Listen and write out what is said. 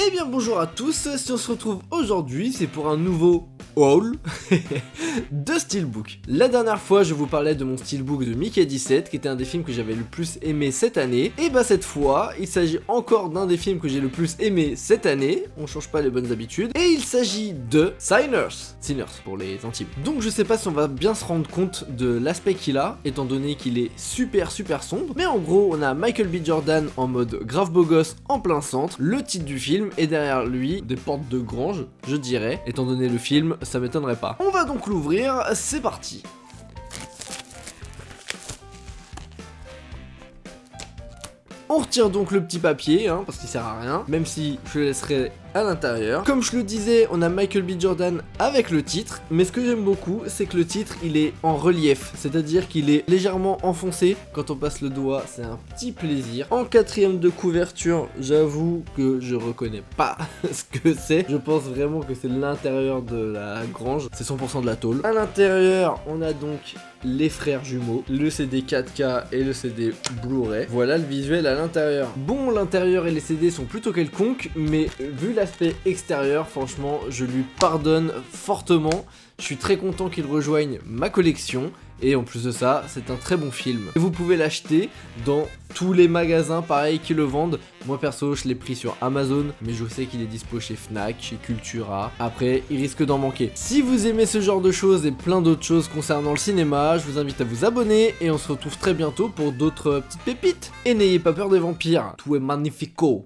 Eh bien bonjour à tous, si on se retrouve aujourd'hui, c'est pour un nouveau haul de Steelbook. La dernière fois, je vous parlais de mon Steelbook de Mickey 17, qui était un des films que j'avais le plus aimé cette année. Et bah cette fois, il s'agit encore d'un des films que j'ai le plus aimé cette année, on change pas les bonnes habitudes, et il s'agit de Sinners pour les intimes. Donc je sais pas si on va bien se rendre compte de l'aspect qu'il a, étant donné qu'il est super sombre, mais en gros on a Michael B. Jordan en mode grave beau gosse en plein centre, le titre du film, et derrière lui, des portes de grange, je dirais, étant donné le film, ça m'étonnerait pas. On va donc l'ouvrir, c'est parti. On retire donc le petit papier, parce qu'il sert à rien, même si je le laisserai à l'intérieur. Comme je le disais, on a Michael B. Jordan avec le titre, mais ce que j'aime beaucoup, c'est que le titre, il est en relief, c'est-à-dire qu'il est légèrement enfoncé. Quand on passe le doigt, c'est un petit plaisir. En quatrième de couverture, j'avoue que je reconnais pas ce que c'est. Je pense vraiment que c'est l'intérieur de la grange, c'est 100% de la tôle. À l'intérieur, on a donc les frères jumeaux, le CD 4K et le CD Blu-ray. Voilà le visuel à l'intérieur. Bon, l'intérieur et les CD sont plutôt quelconques, mais vu l'aspect extérieur, franchement, je lui pardonne fortement. Je suis très content qu'il rejoigne ma collection. Et en plus de ça, c'est un très bon film. Vous pouvez l'acheter dans tous les magasins pareil qui le vendent. Moi perso, je l'ai pris sur Amazon, mais je sais qu'il est dispo chez Fnac, chez Cultura. Après, il risque d'en manquer. Si vous aimez ce genre de choses et plein d'autres choses concernant le cinéma, je vous invite à vous abonner et on se retrouve très bientôt pour d'autres petites pépites. Et n'ayez pas peur des vampires, tout est magnifico.